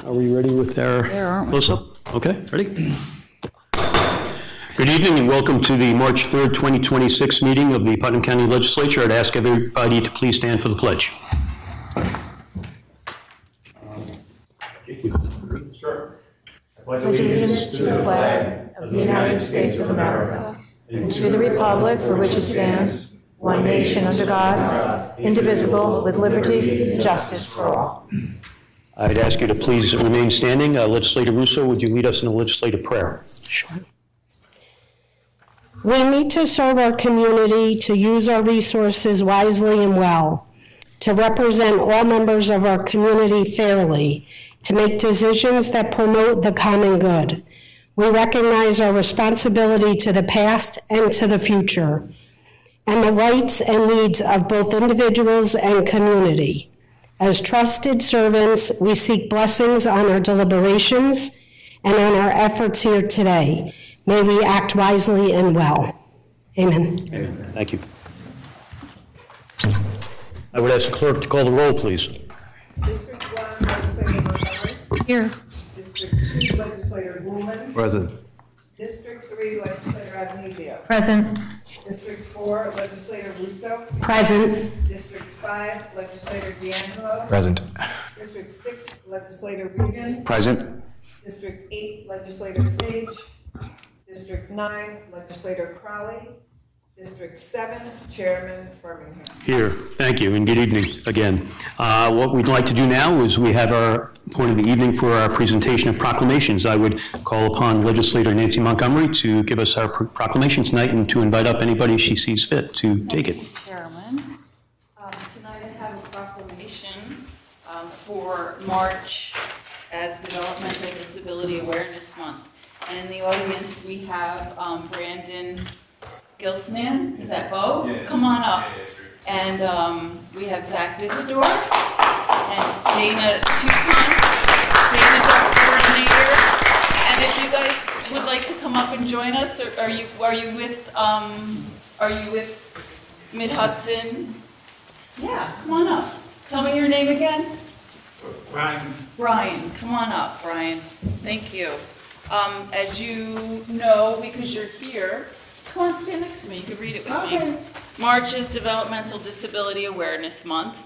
Are we ready with our close-up? Okay, ready? Good evening and welcome to the March 3rd, 2026 meeting of the Putnam County Legislature. I'd ask everybody to please stand for the pledge. Sure. I pledge allegiance to the flag of the United States of America and to the republic for which it stands, one nation under God, indivisible, with liberty and justice for all. I'd ask you to please remain standing. Legislator Russo, would you lead us in a legislative prayer? Sure. We meet to serve our community, to use our resources wisely and well, to represent all members of our community fairly, to make decisions that promote the common good. We recognize our responsibility to the past and to the future, and the rights and needs of both individuals and community. As trusted servants, we seek blessings on our deliberations and on our efforts here today. May we act wisely and well. Amen. Amen. Thank you. I would ask the clerk to call the roll, please. District 1, Legislator Montgomery. Here. District 2, Legislator Woolman. Present. District 3, Legislator Avenizio. Present. District 4, Legislator Russo. Present. District 5, Legislator D'Angelo. Present. District 6, Legislator Regan. Present. District 8, Legislator Sage. District 9, Legislator Crowley. District 7, Chairman Birmingham. Here. Thank you, and good evening again. What we'd like to do now is we have our point of the evening for our presentation of proclamations. I would call upon Legislator Nancy Montgomery to give us our proclamation tonight and to invite up anybody she sees fit to take it. Chairman. Tonight I have a proclamation for March as Developmental Disability Awareness Month. And in the audience we have Brandon Gilsman, is that Bo? Yeah. Come on up. And we have Zach Disador and Dana Tupon. Dana's our coordinator. And if you guys would like to come up and join us, or are you with Mid Hudson? Yeah, come on up. Tell me your name again. Brian. Brian, come on up, Brian. Thank you. As you know, because you're here, come on, stand next to me. You can read it with me. March is Developmental Disability Awareness Month,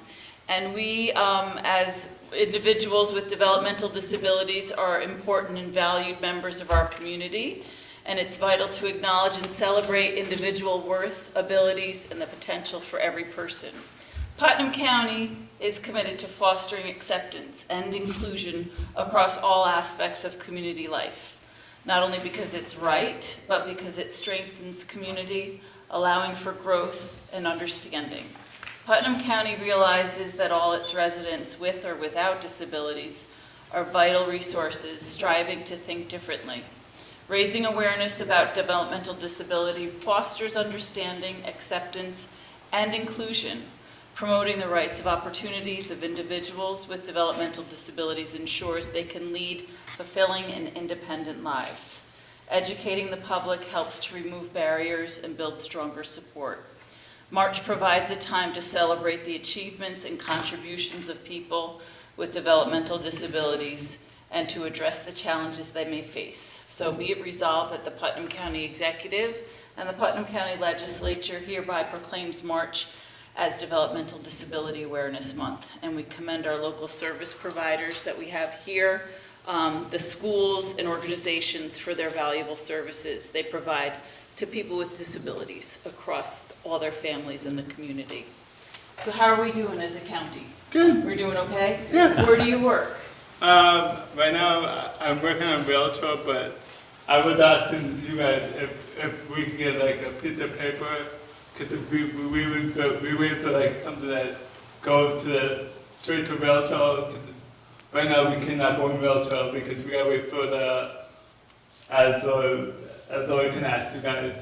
and we, as individuals with developmental disabilities, are important and valued members of our community, and it's vital to acknowledge and celebrate individual worth, abilities, and the potential for every person. Putnam County is committed to fostering acceptance and inclusion across all aspects of community life, not only because it's right, but because it strengthens community, allowing for growth and understanding. Putnam County realizes that all its residents with or without disabilities are vital resources striving to think differently. Raising awareness about developmental disability fosters understanding, acceptance, and inclusion. Promoting the rights of opportunities of individuals with developmental disabilities ensures they can lead fulfilling and independent lives. Educating the public helps to remove barriers and build stronger support. March provides a time to celebrate the achievements and contributions of people with developmental disabilities and to address the challenges they may face. So be it resolved that the Putnam County Executive and the Putnam County Legislature hereby proclaims March as Developmental Disability Awareness Month. And we commend our local service providers that we have here, the schools and organizations for their valuable services they provide to people with disabilities across all their families in the community. So how are we doing as a county? Good. We're doing okay? Yeah. Where do you work? Right now I'm working on Realtor, but I was asking you guys if we could get like a piece of paper, because we wait for like something that goes to straight to Realtor. Right now we cannot go in Realtor because we gotta wait for as though we can ask you guys.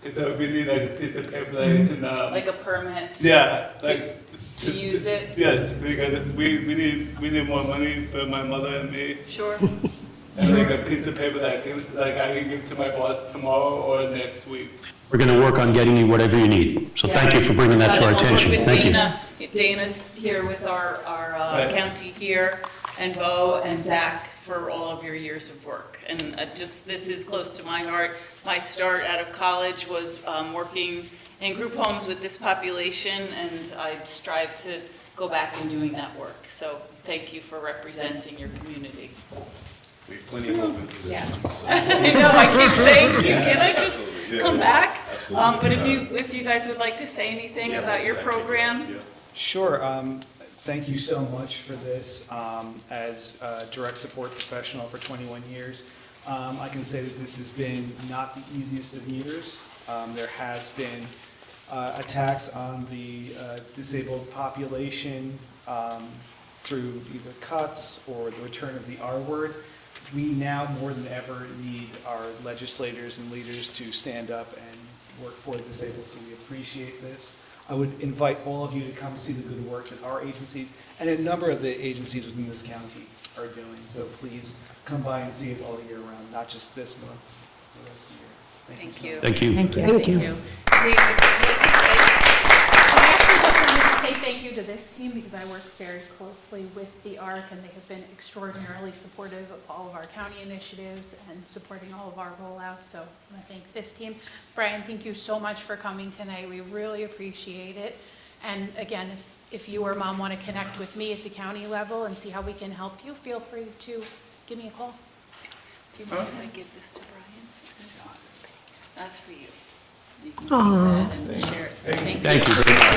Because we need like a piece of paper that you can Like a permit? Yeah, like to use it? Yes, because we need more money for my mother and me. Sure. And like a piece of paper that I can give to my boss tomorrow or next week. We're going to work on getting you whatever you need. So thank you for bringing that to our attention. Thank you. Dana's here with our county here, and Bo and Zach for all of your years of work. And this is close to my heart. My start out of college was working in group homes with this population, and I strive to go back and doing that work. So thank you for representing your community. We have plenty of open positions. I know, I keep saying to you, can I just come back? Absolutely. But if you guys would like to say anything about your program? Sure. Thank you so much for this. As a direct support professional for 21 years, I can say that this has been not the easiest of years. There has been attacks on the disabled population through either cuts or the return of the R word. We now more than ever need our legislators and leaders to stand up and work for the disabled, so we appreciate this. I would invite all of you to come see the good work that our agencies and a number of the agencies within this county are doing. So please come by and see it all year round, not just this month, the rest of the year. Thank you. Thank you. Thank you. Thank you. I actually just wanted to say thank you to this team because I work very closely with the ARC and they have been extraordinarily supportive of all of our county initiatives and supporting all of our rollouts. So I thank this team. Brian, thank you so much for coming tonight. We really appreciate it. And again, if you or Mom want to connect with me at the county level and see how we can help you, feel free to give me a call. Do you mind if I give this to Brian? That's for you. You can take Aw. that and share it. Thank you very much.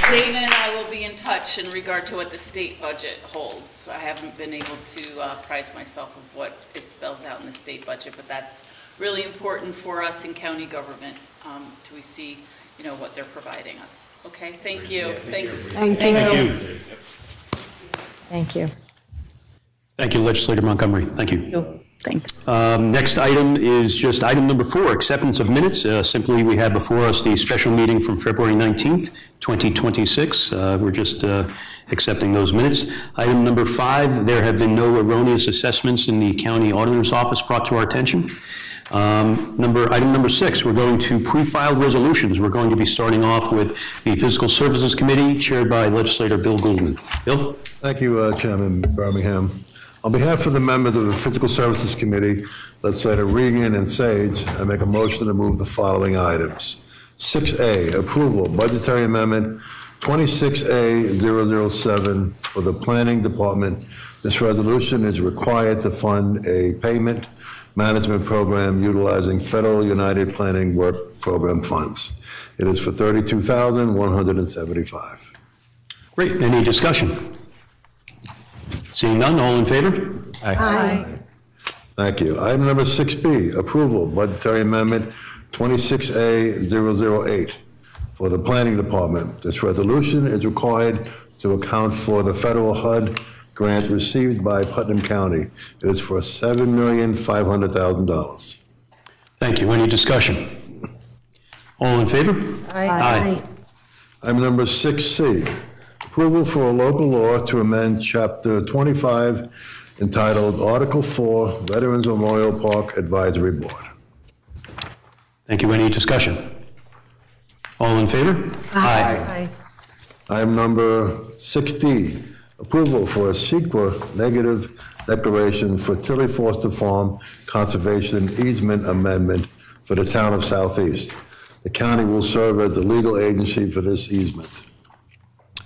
Dana and I will be in touch in regard to what the state budget holds. I haven't been able to apprise myself of what it spells out in the state budget, but that's really important for us in county government to see, what they're providing us. Okay, thank you. Thanks. Thank you. Thank you. Thank you. Thank you, Legislator Montgomery. Thank you. Thanks. Next item is just item number 4, acceptance of minutes. Simply, we have before us the special meeting from February 19th, 2026. We're just accepting those minutes. Item number 5, there have been no erroneous assessments in the county auditor's office brought to our attention. Item number 6, we're going to pre-filed resolutions. We're going to be starting off with the Fiscal Services Committee, chaired by Legislator Bill Goldman. Bill? Thank you, Chairman Birmingham. On behalf of the members of the Fiscal Services Committee, Legislator Regan and Sage, I make a motion to move the following items. 6A, approval, budgetary amendment 26A007 for the Planning Department. This resolution is required to fund a payment management program utilizing Federal United Planning Work Program funds. It is for $32,175. Great. Any discussion? Seeing none, all in favor? Aye. Thank you. Item number 6B, approval, budgetary amendment 26A008 for the Planning Department. This resolution is required to account for the federal HUD grant received by Putnam County. It is for $7,500,000. Thank you. Any discussion? All in favor? Aye. Item number 6C, approval for a local law to amend Chapter 25 entitled Article 4 Veterans Memorial Park Advisory Board. Thank you. Any discussion? All in favor? Aye. Item number 6D, approval for a SEQRA negative declaration for Tilly Foster Farm Conservation Easement Amendment for the town of Southeast. The county will serve as the legal agency for this easement.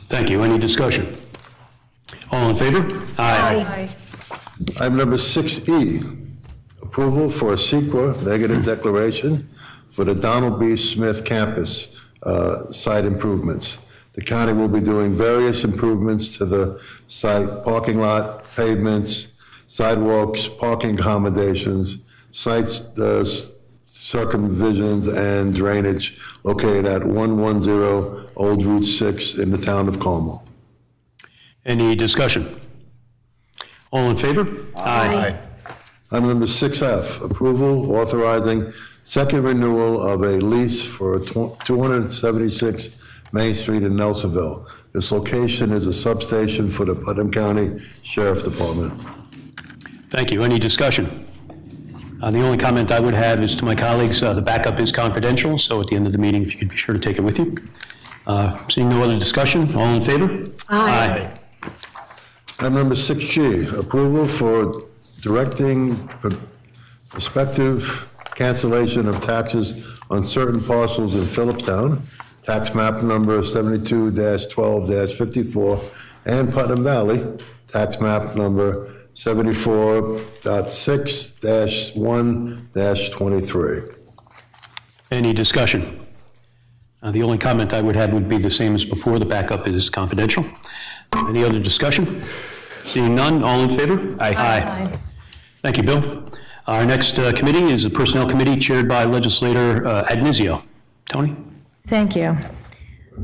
Thank you. Any discussion? All in favor? Aye. Item number 6E, approval for a SEQRA negative declaration for the Donald B. Smith campus site improvements. The county will be doing various improvements to the site: parking lot, pavements, sidewalks, parking accommodations, sites, circumvisions, and drainage located at 110 Old Route 6 in the town of Como. Any discussion? All in favor? Aye. Item number 6F, approval authorizing second renewal of a lease for 276 Main Street in Nelsonville. This location is a substation for the Putnam County Sheriff's Department. Thank you. Any discussion? The only comment I would have is to my colleagues, the backup is confidential, so at the end of the meeting, if you could be sure to take it with you. Seeing no other discussion, all in favor? Aye. Item number 6G, approval for directing prospective cancellation of taxes on certain parcels in Philipstown, tax map number 72-12-54, and Putnam Valley, tax map number 74.6-1-23. Any discussion? The only comment I would have would be the same as before. The backup is confidential. Any other discussion? Seeing none, all in favor? Aye. Thank you, Bill. Our next committee is the Personnel Committee chaired by Legislator Agnizio. Tony? Thank you.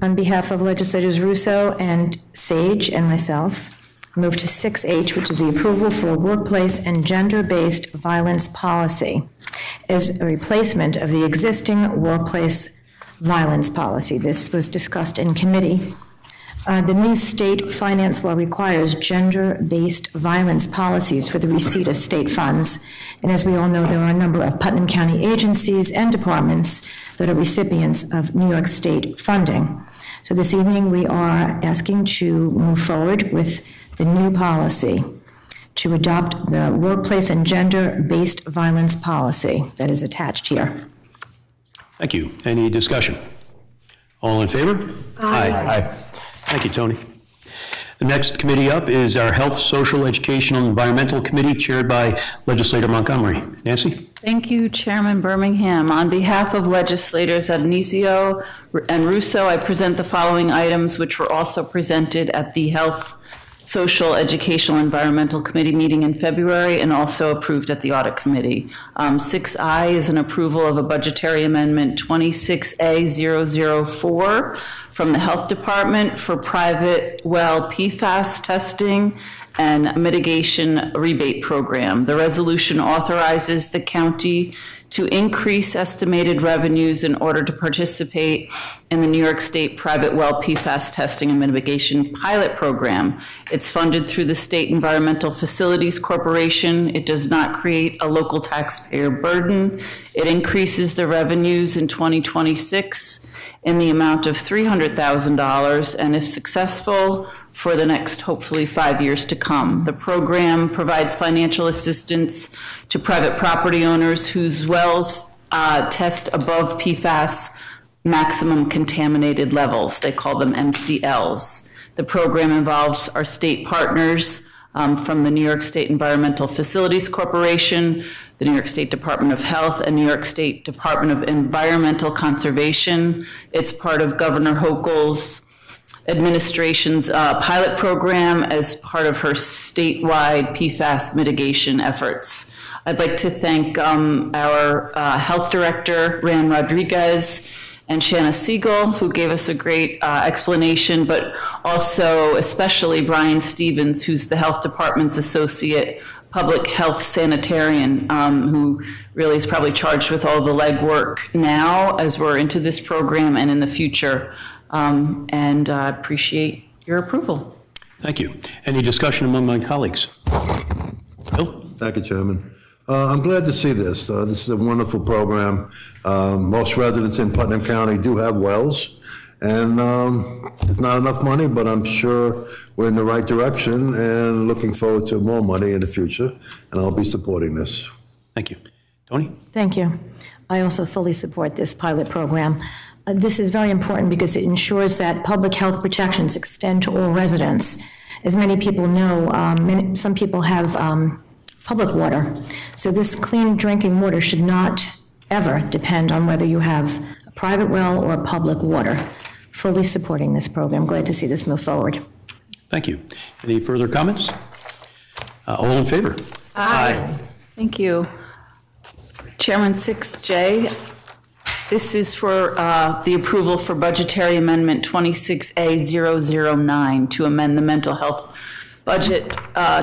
On behalf of Legislators Russo and Sage and myself, I move to 6H, which is the approval for a workplace and gender-based violence policy as a replacement of the existing workplace violence policy. This was discussed in committee. The new state finance law requires gender-based violence policies for the receipt of state funds. And as we all know, there are a number of Putnam County agencies and departments that are recipients of New York State funding. So this evening, we are asking to move forward with the new policy to adopt the workplace and gender-based violence policy that is attached here. Thank you. Any discussion? All in favor? Aye. Thank you, Tony. The next committee up is our Health, Social, Educational, and Environmental Committee chaired by Legislator Montgomery. Nancy? Thank you, Chairman Birmingham. On behalf of Legislators Agnizio and Russo, I present the following items which were also presented at the Health, Social, Educational, Environmental Committee meeting in February and also approved at the Audit Committee. 6I is an approval of a budgetary amendment 26A004 from the Health Department for private well PFAS testing and mitigation rebate program. The resolution authorizes the county to increase estimated revenues in order to participate in the New York State private well PFAS testing and mitigation pilot program. It's funded through the State Environmental Facilities Corporation. It does not create a local taxpayer burden. It increases the revenues in 2026 in the amount of $300,000, and if successful, for the next, hopefully, 5 years to come. The program provides financial assistance to private property owners whose wells test above PFAS maximum contaminated levels. They call them MCLs. The program involves our state partners from the New York State Environmental Facilities Corporation, the New York State Department of Health, and New York State Department of Environmental Conservation. It's part of Governor Hochul's administration's pilot program as part of her statewide PFAS mitigation efforts. I'd like to thank our health director, Ran Rodriguez, and Shanna Siegel, who gave us a great explanation, but also especially Brian Stevens, who's the health department's associate public health sanitarian, who really is probably charged with all the legwork now as we're into this program and in the future. And I appreciate your approval. Thank you. Any discussion among my colleagues? Bill? Thank you, Chairman. I'm glad to see this. This is a wonderful program. Most residents in Putnam County do have wells, and it's not enough money, but I'm sure we're in the right direction and looking forward to more money in the future, and I'll be supporting this. Thank you. Tony? Thank you. I also fully support this pilot program. This is very important because it ensures that public health protections extend to all residents. As many people know, some people have public water. So this clean drinking water should not ever depend on whether you have a private well or public water. Fully supporting this program. Glad to see this move forward. Thank you. Any further comments? All in favor? Aye. Thank you. Chairman 6J, this is for the approval for budgetary amendment 26A009 to amend the mental health budget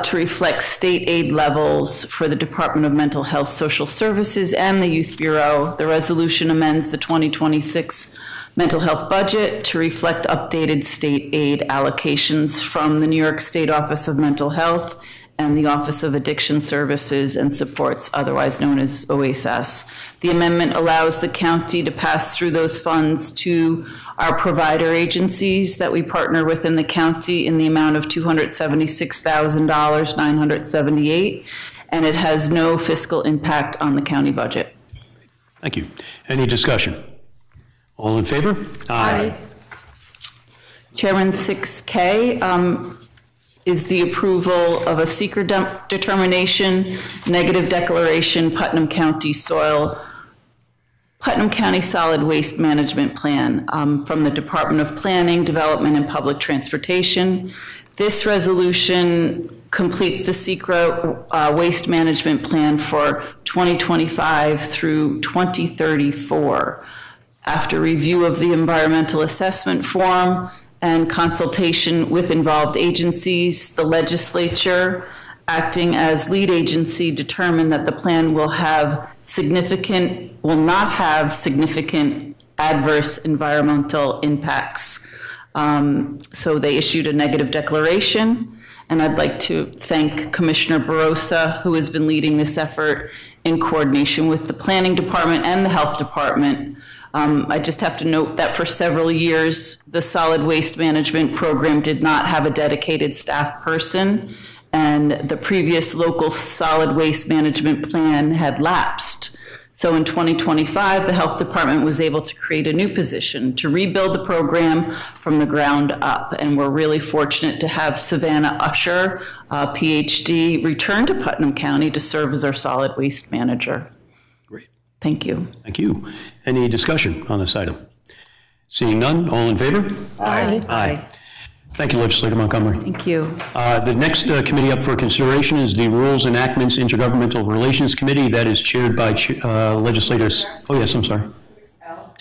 to reflect state aid levels for the Department of Mental Health Social Services and the Youth Bureau. The resolution amends the 2026 mental health budget to reflect updated state aid allocations from the New York State Office of Mental Health and the Office of Addiction Services and Supports, otherwise known as OASAS. The amendment allows the county to pass through those funds to our provider agencies that we partner with in the county in the amount of $276,978, and it has no fiscal impact on the county budget. Thank you. Any discussion? All in favor? Aye. Chairman, 6K is the approval of a SEQRA determination, negative declaration, Putnam County Solid Waste Management Plan from the Department of Planning, Development, and Public Transportation. This resolution completes the SEQRA Waste Management Plan for 2025 through 2034. After review of the environmental assessment form and consultation with involved agencies, the legislature, acting as lead agency, determined that the plan will not have significant adverse environmental impacts. So they issued a negative declaration, and I'd like to thank Commissioner Barosa, who has been leading this effort in coordination with the Planning Department and the Health Department. I just have to note that for several years, the solid waste management program did not have a dedicated staff person, and the previous local solid waste management plan had lapsed. So in 2025, the Health Department was able to create a new position to rebuild the program from the ground up, and we're really fortunate to have Savannah Usher, PhD, return to Putnam County to serve as our solid waste manager. Great. Thank you. Thank you. Any discussion on this item? Seeing none, all in favor? Aye. Aye. Thank you, Legislator Montgomery. Thank you. The next committee up for consideration is the Rules Enactments Intergovernmental Relations Committee. That is chaired by legislators. Oh, yes, I'm sorry.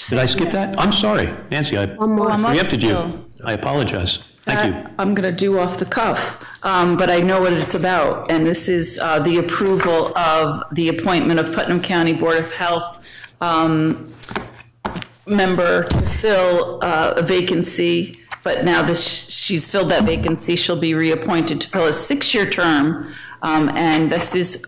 Did I skip that? I'm sorry. Nancy, I preempted you. I apologize. Thank you. I'm going to do off the cuff, but I know what it's about. And this is the approval of the appointment of Putnam County Board of Health member to fill a vacancy. But now she's filled that vacancy, she'll be reappointed to fill a 6-year term. And this is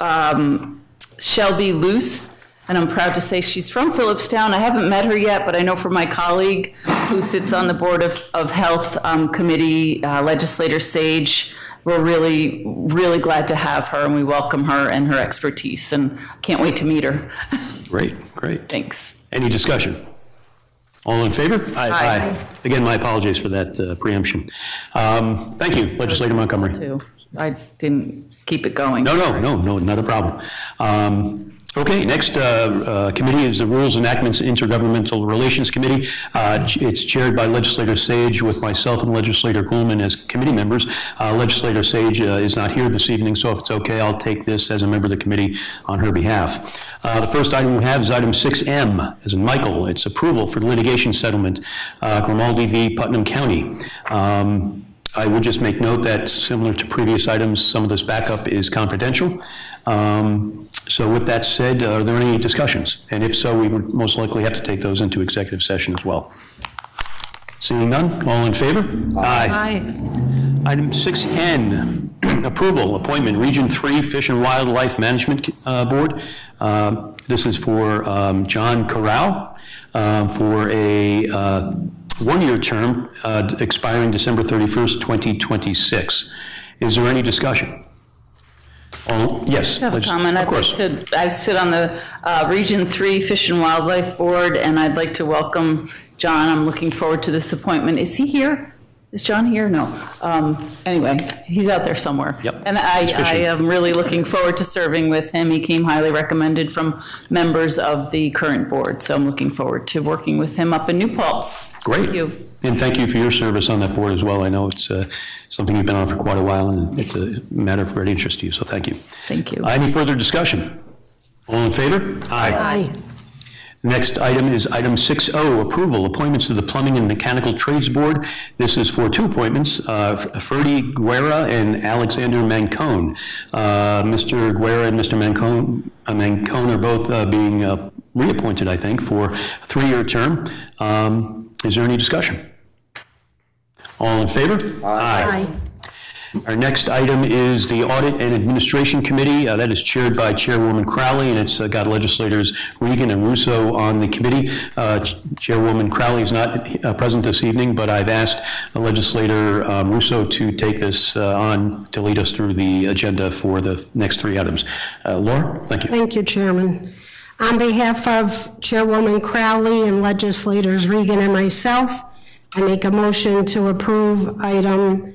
Shelby Luce, and I'm proud to say she's from Philipstown. I haven't met her yet, but I know from my colleague who sits on the Board of Health Committee, Legislator Sage, we're really, really glad to have her, and we welcome her and her expertise, and can't wait to meet her. Great, great. Thanks. Any discussion? All in favor? Aye. Again, my apologies for that preemption. Thank you, Legislator Montgomery. I didn't keep it going. No, not a problem. Okay, next committee is the Rules Enactments Intergovernmental Relations Committee. It's chaired by Legislator Sage with myself and Legislator Goulman as committee members. Legislator Sage is not here this evening, so if it's okay, I'll take this as a member of the committee on her behalf. The first item we have is item 6M, as in Michael. It's approval for the litigation settlement, Grimaldi v. Putnam County. I would just make note that similar to previous items, some of this backup is confidential. So with that said, are there any discussions? And if so, we would most likely have to take those into executive session as well. Seeing none, all in favor? Aye. Item 6N, approval, appointment, Region 3 Fish and Wildlife Management Board. This is for John Corraro for a one-year term expiring December 31st, 2026. Is there any discussion? Oh, yes. I have a comment. Of course. I sit on the Region 3 Fish and Wildlife Board, and I'd like to welcome John. I'm looking forward to this appointment. Is he here? Is John here? No. Anyway, he's out there somewhere. Yep. And I am really looking forward to serving with him. He came highly recommended from members of the current board, so I'm looking forward to working with him up in New Paltz. Great. Thank you. And thank you for your service on that board as well. I know it's something you've been on for quite a while, and it's a matter of great interest to you, so thank you. Thank you. Any further discussion? All in favor? Aye. Next item is item 6O, approval, appointments to the Plumbing and Mechanical Trades Board. This is for two appointments, Ferdy Guerra and Alexander Mancone. Mr. Guerra and Mr. Mancone are both being reappointed, I think, for a 3-year term. Is there any discussion? All in favor? Aye. Our next item is the Audit and Administration Committee. That is chaired by Chairwoman Crowley, and it's got legislators Regan and Russo on the committee. Chairwoman Crowley is not present this evening, but I've asked legislator Russo to take this on to lead us through the agenda for the next three items. Laura, thank you. Thank you, Chairman. On behalf of Chairwoman Crowley and legislators Regan and myself, I make a motion to approve item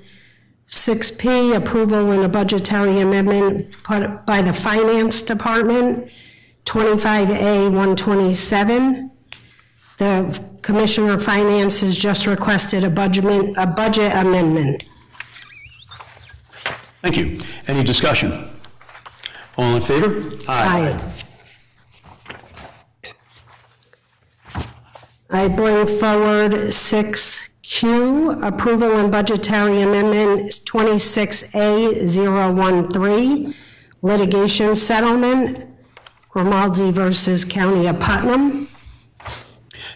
6P, approval and a budgetary amendment put by the Finance Department, 25A 127. The Commissioner of Finance has just requested a budget amendment. Thank you. Any discussion? All in favor? Aye. I bring forward 6Q, approval and budgetary amendment 26A013, litigation settlement, Grimaldi versus County of Putnam.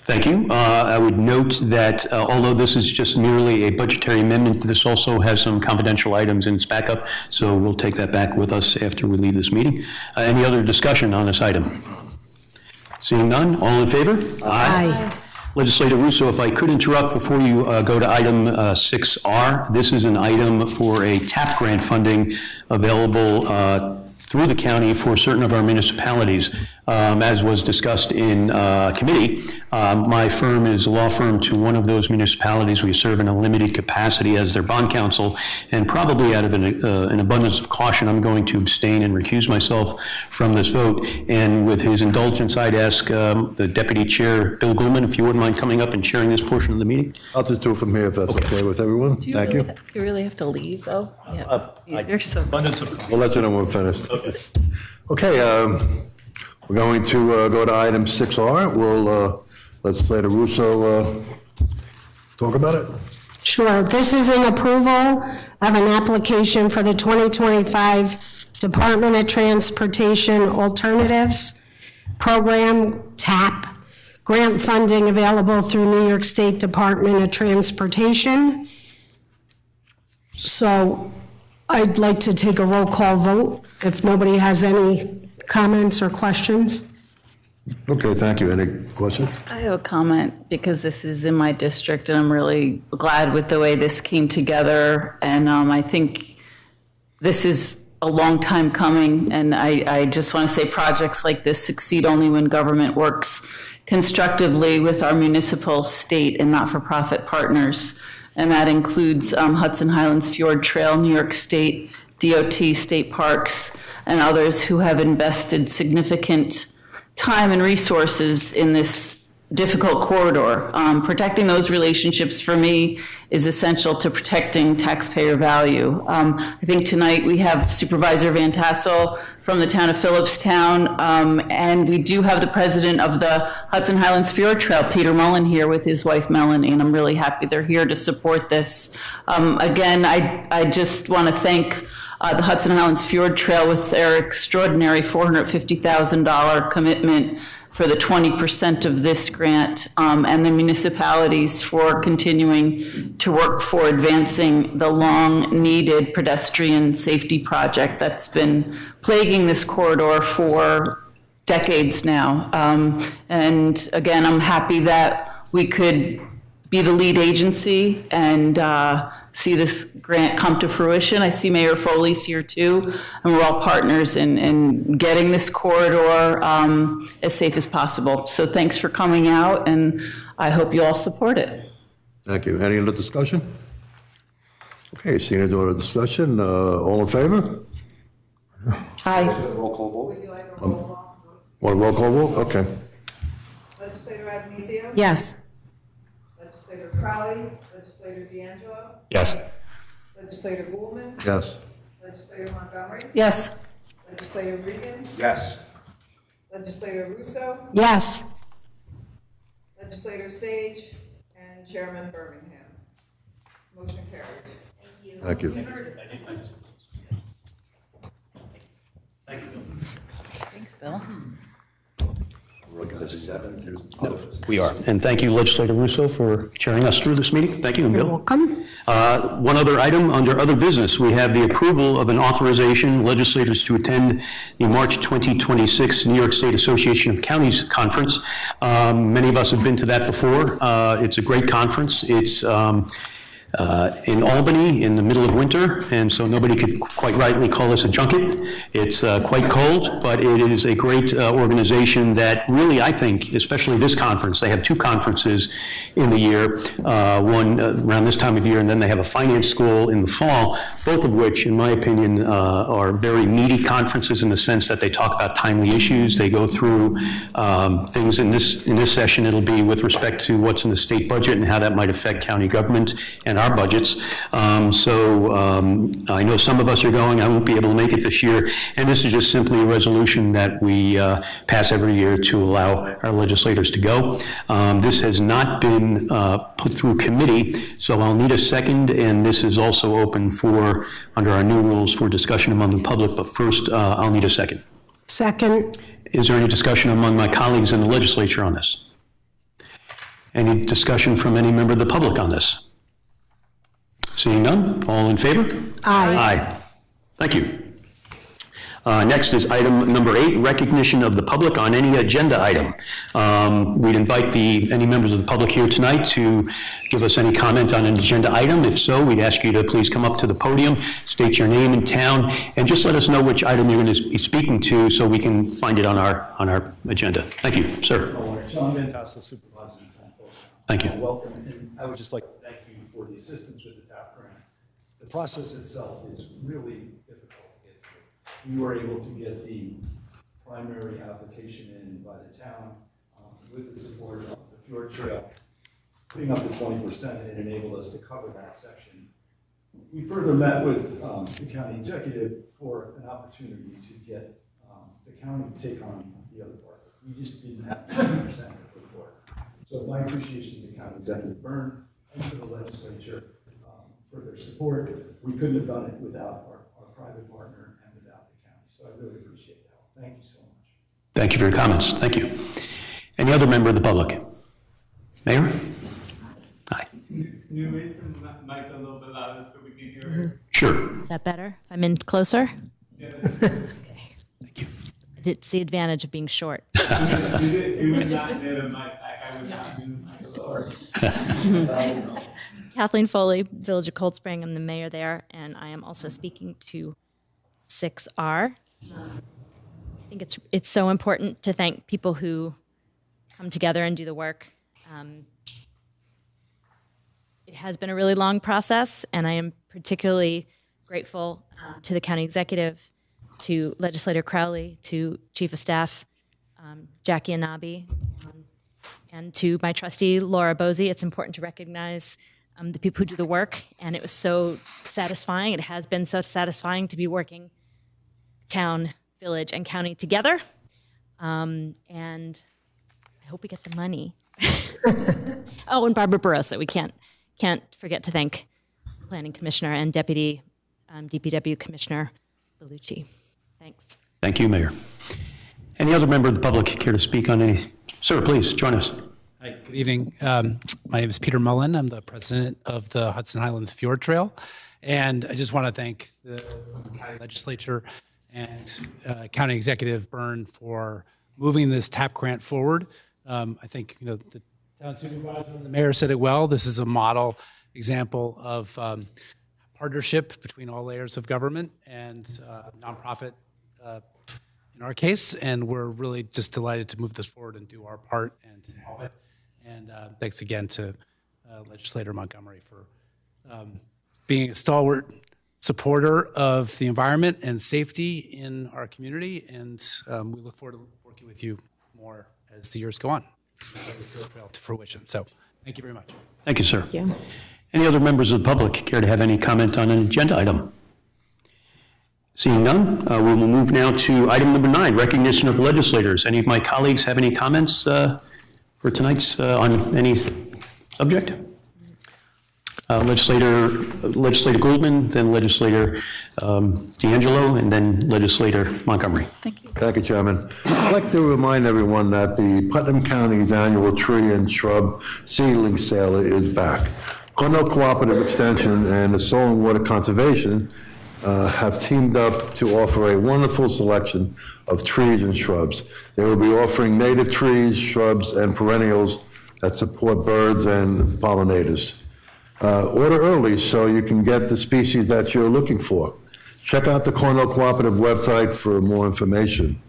Thank you. I would note that although this is just merely a budgetary amendment, this also has some confidential items in its backup, so we'll take that back with us after we leave this meeting. Any other discussion on this item? Seeing none, all in favor? Aye. Legislator Russo, if I could interrupt before you go to item 6R, this is an item for a TAP grant funding available through the county for certain of our municipalities. As was discussed in committee, my firm is a law firm to one of those municipalities. We serve in a limited capacity as their bond counsel, and probably out of an abundance of caution, I'm going to abstain and recuse myself from this vote. And with his indulgence, I'd ask the Deputy Chair, Bill Goulman, if you wouldn't mind coming up and chairing this portion of the meeting. I'll just do it from here if that's okay with everyone. Thank you. You really have to leave, though? Yeah. You're so... We'll let you know when we're finished. Okay, we're going to go to item 6R. We'll, legislator Russo talk about it. Sure. This is an approval of an application for the 2025 Department of Transportation Alternatives Program, TAP, grant funding available through New York State Department of Transportation. So I'd like to take a roll call vote if nobody has any comments or questions. Okay, thank you. Any questions? I have a comment because this is in my district and I'm really glad with the way this came together. And I think this is a long time coming. And I just want to say projects like this succeed only when government works constructively with our municipal, state, and not-for-profit partners. And that includes Hudson Highlands Fjord Trail, New York State, DOT, state parks, and others who have invested significant time and resources in this difficult corridor. Protecting those relationships for me is essential to protecting taxpayer value. I think tonight we have Supervisor Van Tassel from the town of Philipstown, and we do have the president of the Hudson Highlands Fjord Trail, Peter Mullen, here with his wife Melanie, and I'm really happy they're here to support this. Again, I just want to thank the Hudson Highlands Fjord Trail with their extraordinary $450,000 commitment for the 20% of this grant, and the municipalities for continuing to work for advancing the long-needed pedestrian safety project that's been plaguing this corridor for decades now. And again, I'm happy that we could be the lead agency and see this grant come to fruition. I see Mayor Foley's here too, and we're all partners in getting this corridor as safe as possible. So thanks for coming out, and I hope you all support it. Thank you. Any other discussion? Okay, seeing no other discussion, all in favor? Aye. Roll call vote? Want a roll call vote? Okay. Legislator Adamizio? Yes. Legislator Crowley? Legislator D'Angelo? Yes. Legislator Goulman? Yes. Legislator Montgomery? Yes. Legislator Regan? Yes. Legislator Russo? Yes. Legislator Sage? And Chairman Birmingham. Motion carries. Thank you. Thanks, Bill. Look at it. We are. And thank you, Legislator Russo, for chairing us through this meeting. Thank you, and Bill. Welcome. One other item under other business, we have the approval of an authorization legislators to attend the March 2026 New York State Association of Counties Conference. Many of us have been to that before. It's a great conference. It's in Albany in the middle of winter, and so nobody could quite rightly call this a junket. It's quite cold, but it is a great organization that really, I think, especially this conference, they have two conferences in the year, one around this time of year, and then they have a finance school in the fall, both of which, in my opinion, are very meaty conferences in the sense that they talk about timely issues. They go through things in this session. It'll be with respect to what's in the state budget and how that might affect county government and our budgets. I know some of us are going. I won't be able to make it this year. And this is just simply a resolution that we pass every year to allow our legislators to go. This has not been put through committee, so I'll need a second. And this is also open for, under our new rules, for discussion among the public. But first, I'll need a second. Second. Is there any discussion among my colleagues in the legislature on this? Any discussion from any member of the public on this? Seeing none, all in favor? Aye. Aye. Thank you. Next is item number 8, recognition of the public on any agenda item. We'd invite any members of the public here tonight to give us any comment on an agenda item. If so, we'd ask you to please come up to the podium, state your name and town, and just let us know which item you're going to be speaking to so we can find it on our agenda. Thank you, sir. John Van Tassel, Supervisor in Town. Thank you. Welcome, and I would just like to thank you for the assistance with the TAP grant. The process itself is really difficult to get through. We were able to get the primary application in by the town with the support of the Fjord Trail, putting up to 20%, and it enabled us to cover that section. We further met with the county executive for an opportunity to get the county to take on the other part. We just didn't have 20% before. So my appreciation to County Executive Byrne and to the legislature for their support. We couldn't have done it without our private partner and without the county. So I really appreciate that. Thank you so much. Thank you for your comments. Thank you. Any other member of the public? Mayor? Hi. Can you raise the mic a little bit louder so we can hear her? Sure. Is that better? If I'm in closer? Yeah. Thank you. It's the advantage of being short. You were not near the mic. I was not near the mic. Kathleen Foley, Village of Cold Spring. I'm the mayor there, and I am also speaking to 6R. I think it's so important to thank people who come together and do the work. It has been a really long process, and I am particularly grateful to the county executive, to Legislator Crowley, to Chief of Staff Jackie Anabi, and to my trustee Lara Bozy. It's important to recognize the people who do the work, and it was so satisfying. It has been so satisfying to be working town, village, and county together, and I hope we get the money. Oh, and Barbara Barroso. We can't forget to thank Planning Commissioner and Deputy DPW Commissioner Luce. Thanks. Thank you, Mayor. Any other member of the public care to speak on any? Sir, please join us. Hi, good evening. My name is Peter Mullen. I'm the president of the Hudson Highlands Fjord Trail. And I just want to thank the county legislature and County Executive Byrne for moving this TAP grant forward. I think the town supervisor and the mayor said it well. This is a model example of partnership between all layers of government and nonprofit in our case, and we're really just delighted to move this forward and do our part and to help it. And thanks again to Legislator Montgomery for being a stalwart supporter of the environment and safety in our community, and we look forward to working with you more as the years go on. Trail to fruition. So thank you very much. Thank you, sir. Thank you. Any other members of the public care to have any comment on an agenda item? Seeing none, we will move now to item number 9, recognition of legislators. Any of my colleagues have any comments for tonight's on any subject? Legislator Goldman, then Legislator D'Angelo, and then Legislator Montgomery. Thank you. Thank you, Chairman. I'd like to remind everyone that the Putnam County's annual tree and shrub seedling sale is back. Cornell Cooperative Extension and the Soil and Water Conservation have teamed up to offer a wonderful selection of trees and shrubs. They will be offering native trees, shrubs, and perennials that support birds and pollinators. Order early so you can get the species that you're looking for. Check out the Cornell Cooperative website for more information.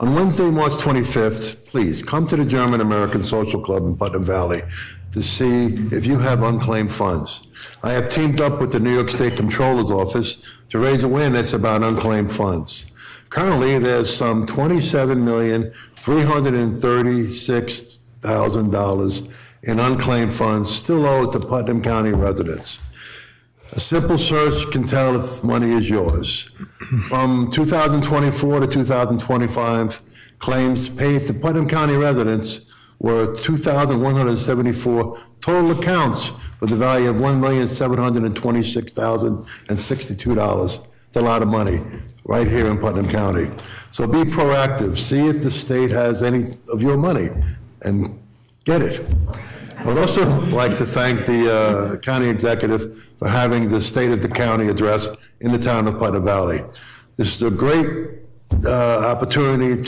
On Wednesday, March 25th, please come to the German American Social Club in Putnam Valley to see if you have unclaimed funds. I have teamed up with the New York State Comptroller's Office to raise awareness about unclaimed funds. Currently, there's some $27,336,000 in unclaimed funds still owed to Putnam County residents. A simple search can tell if money is yours. From 2024 to 2025, claims paid to Putnam County residents were 2,174 total accounts with a value of $1,726,062. It's a lot of money right here in Putnam County. So be proactive. See if the state has any of your money and get it. I would also like to thank the county executive for having the State of the County address in the town of Putnam Valley. This is a great opportunity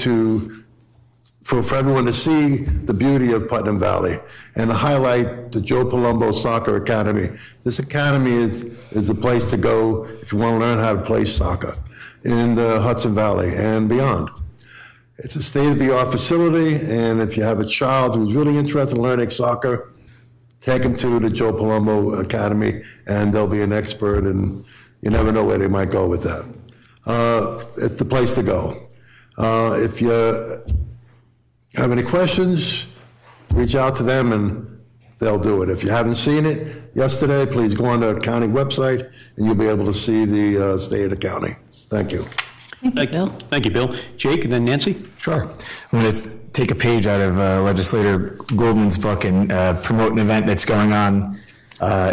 for everyone to see the beauty of Putnam Valley and to highlight the Joe Palumbo Soccer Academy. This academy is the place to go if you want to learn how to play soccer in the Hudson Valley and beyond. It's a state-of-the-art facility, and if you have a child who's really interested in learning soccer, take them to the Joe Palumbo Academy, and they'll be an expert, and you never know where they might go with that. It's the place to go. If you have any questions, reach out to them, and they'll do it. If you haven't seen it yesterday, please go on the county website, and you'll be able to see the state of the county. Thank you. Thank you, Bill. Jake, and then Nancy? Sure. I'm going to take a page out of Legislator Goldman's book and promote an event that's going on.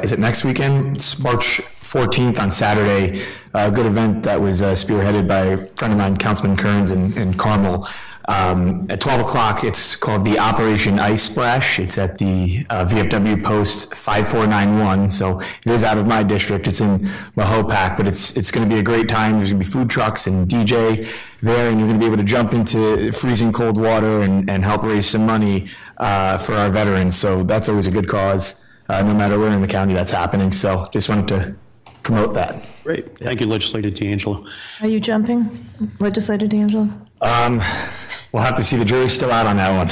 Is it next weekend? It's March 14th on Saturday. A good event that was spearheaded by a friend of mine, Councilman Kearns in Carmel. At 12 o'clock, it's called the Operation Ice Splash. It's at the VFW Post 5491, so it is out of my district. It's in Mahopac, but it's going to be a great time. There's going to be food trucks and DJ there, and you're going to be able to jump into freezing cold water and help raise some money for our veterans. So that's always a good cause, no matter where in the county that's happening. So just wanted to promote that. Great. Thank you, Legislator D'Angelo. Are you jumping, Legislator D'Angelo? We'll have to see. The jury's still out on that one.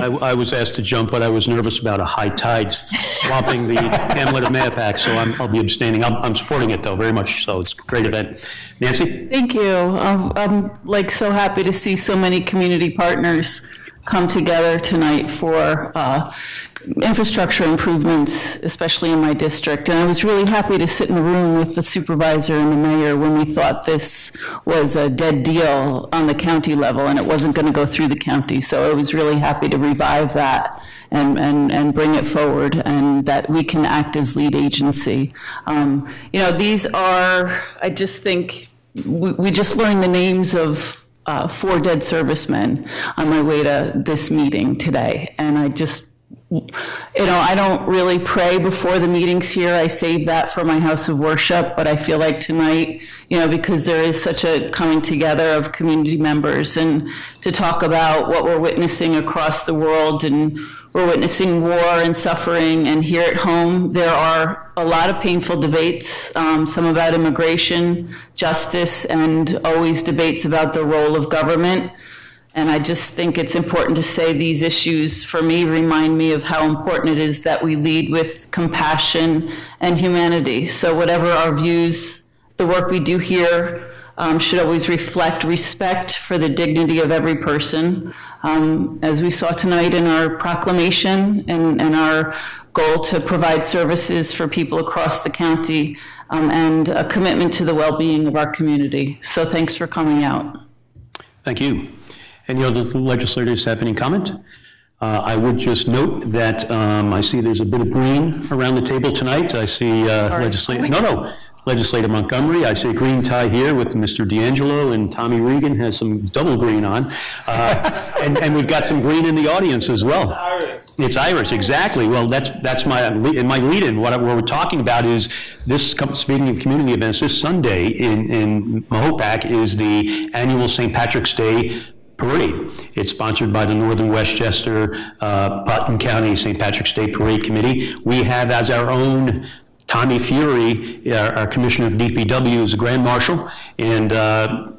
I was asked to jump, but I was nervous about a high tide swamping the hamlet of Mahopac, so I'll be abstaining. I'm supporting it, though, very much so. It's a great event. Nancy? Thank you. I'm so happy to see so many community partners come together tonight for infrastructure improvements, especially in my district. And I was really happy to sit in a room with the supervisor and the mayor when we thought this was a dead deal on the county level and it wasn't going to go through the county. So I was really happy to revive that and bring it forward, and that we can act as lead agency. These are, I just think, we just learned the names of 4 dead servicemen on my way to this meeting today. And I just, I don't really pray before the meetings here. I save that for my house of worship, but I feel like tonight, because there is such a coming together of community members and to talk about what we're witnessing across the world, and we're witnessing war and suffering, and here at home, there are a lot of painful debates, some about immigration, justice, and always debates about the role of government. And I just think it's important to say these issues, for me, remind me of how important it is that we lead with compassion and humanity. So whatever our views, the work we do here should always reflect respect for the dignity of every person. As we saw tonight in our proclamation and our goal to provide services for people across the county, and a commitment to the well-being of our community. So thanks for coming out. Thank you. Any other legislators have any comment? I would just note that I see there's a bit of green around the table tonight. I see legislator. No. Legislator Montgomery. I say green tie here with Mr. D'Angelo, and Tommy Regan has some double green on. And we've got some green in the audience as well. Iris. It's Iris, exactly. Well, that's my lead-in. What we're talking about is this, speaking of community events, this Sunday in Mahopac is the annual St. Patrick's Day Parade. It's sponsored by the Northern Westchester, Putnam County St. Patrick's Day Parade Committee. We have as our own Tommy Fury, our Commissioner of DPW, is a Grand Marshal, and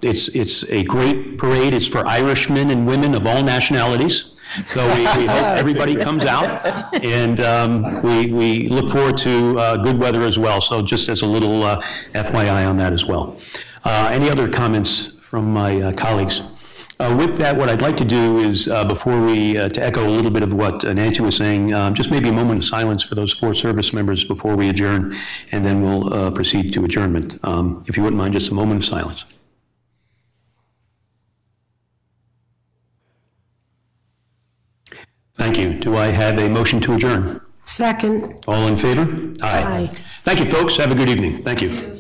it's a great parade. It's for Irishmen and women of all nationalities. So we hope everybody comes out, and we look forward to good weather as well. So just as a little FYI on that as well. Any other comments from my colleagues? With that, what I'd like to do is, before we, to echo a little bit of what Nancy was saying, just maybe a moment of silence for those 4 service members before we adjourn, and then we'll proceed to adjournment. If you wouldn't mind, just a moment of silence. Thank you. Do I have a motion to adjourn? Second. All in favor? Aye. Thank you, folks. Have a good evening. Thank you.